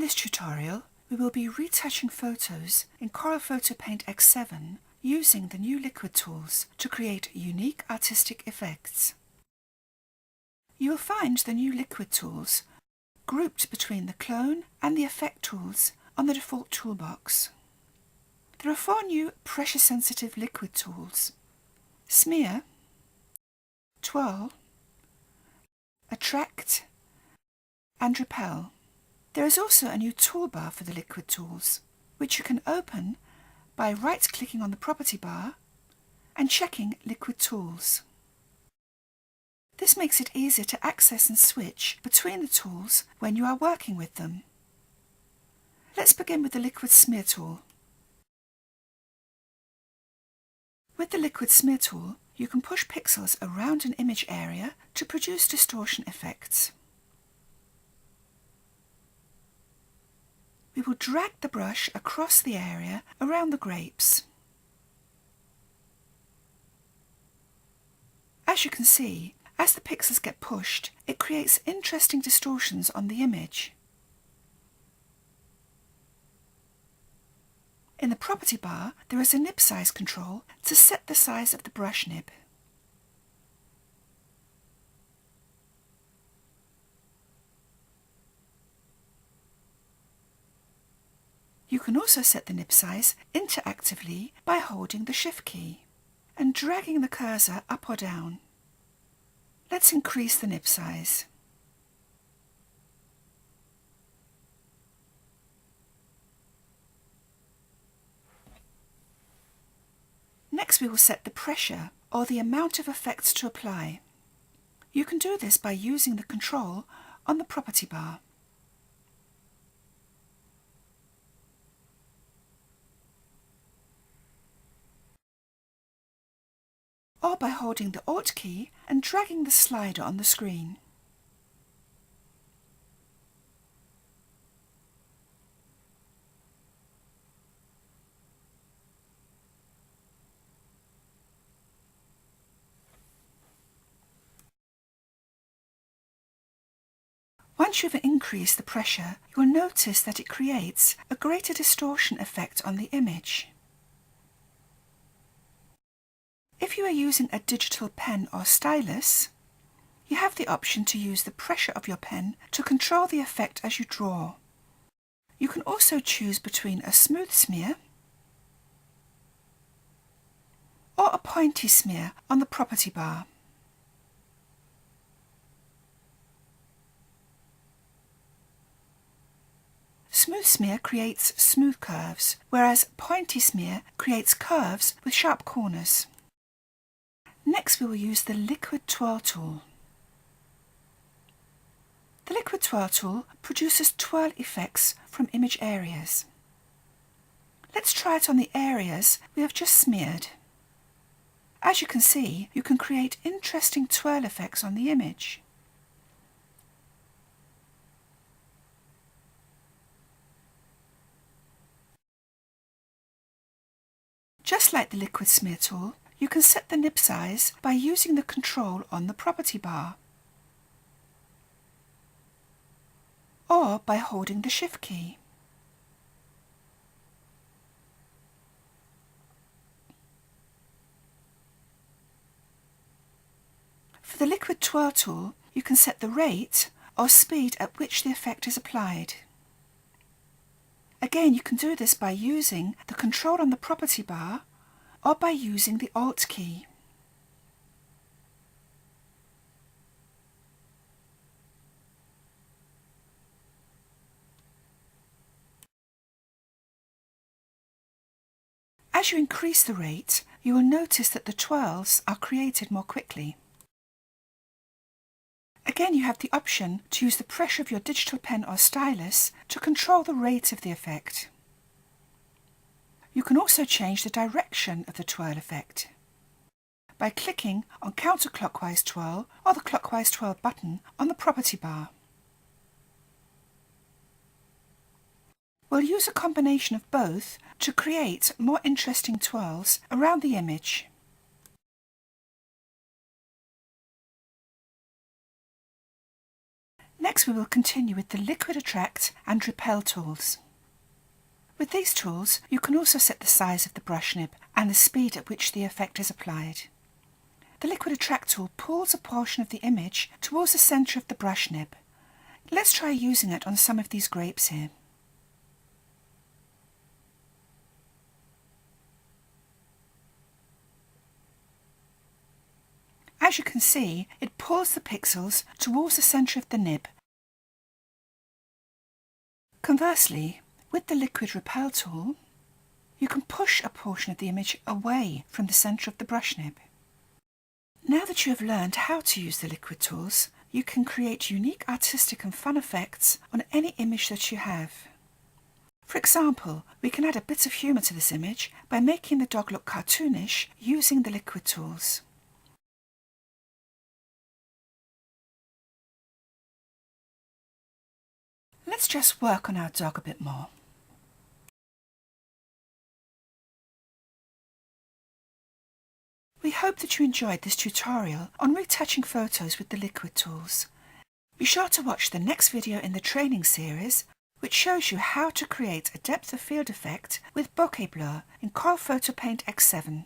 this tutorial, we will be retouching photos in Corel PHOTO PAINT X7 using the new liquid tools to create unique artistic effects. You will find the new liquid tools grouped between the clone and the effect tools on the default toolbox. There are 4 new pressure-sensitive liquid tools: Smear, Twirl, Attract and Repel. There is also a new toolbar for the liquid tools, which you can open by right-clicking on the property bar and checking Liquid Tools. This makes it easier to access and switch between the tools when you are working with them. Let's begin with the Liquid Smear tool. With the Liquid Smear tool, you can push pixels around an image area to produce distortion effects. We will drag the brush across the area around the grapes. As you can see, as the pixels get pushed, it creates interesting distortions on the image. In the property bar, there is a nib size control to set the size of the brush nib. You can also set the nib size interactively by holding the Shift key and dragging the cursor up or down. Let's increase the nib size. Next we will set the pressure, or the amount of effects to apply. You can do this by using the control on the property bar. Or by holding the Alt key and dragging the slider on the screen. Once you've increased the pressure, you will notice that it creates a greater distortion effect on the image. If you are using a digital pen or stylus, you have the option to use the pressure of your pen to control the effect as you draw. You can also choose between a smooth smear or a pointy smear on the property bar. Smooth smear creates smooth curves, whereas pointy smear creates curves with sharp corners. Next we will use the Liquid Twirl tool. The Liquid Twirl tool produces twirl effects from image areas. Let's try it on the areas we have just smeared. As you can see, you can create interesting twirl effects on the image. Just like the Liquid Smear tool, you can set the nib size by using the control on the property bar, or by holding the Shift key. For the Liquid Twirl tool, you can set the rate or speed at which the effect is applied. Again, you can do this by using the control on the property bar or by using the Alt key. As you increase the rate, you will notice that the twirls are created more quickly. Again, you have the option to use the pressure of your digital pen or stylus to control the rate of the effect. You can also change the direction of the twirl effect by clicking on counterclockwise twirl or the clockwise twirl button on the property bar. We'll use a combination of both to create more interesting twirls around the image. Next we will continue with the Liquid Attract and Repel tools. With these tools you can also set the size of the brush nib and the speed at which the effect is applied. The Liquid Attract tool pulls a portion of the image towards the centre of the brush nib. Let's try using it on some of these grapes here. As you can see, it pulls the pixels towards the centre of the nib. Conversely, with the Liquid Repel tool, you can push a portion of the image away from the centre of the brush nib. Now that you have learned how to use the liquid tools, you can create unique artistic and fun effects on any image that you have. For example, we can add a bit of humour to this image by making the dog look cartoonish using the liquid tools. Let's just work on our dog a bit more. We hope that you enjoyed this tutorial on retouching photos with the liquid tools. Be sure to watch the next video in the training series, which shows you how to create a depth of field effect with bokeh blur in Corel PHOTO PAINT X7.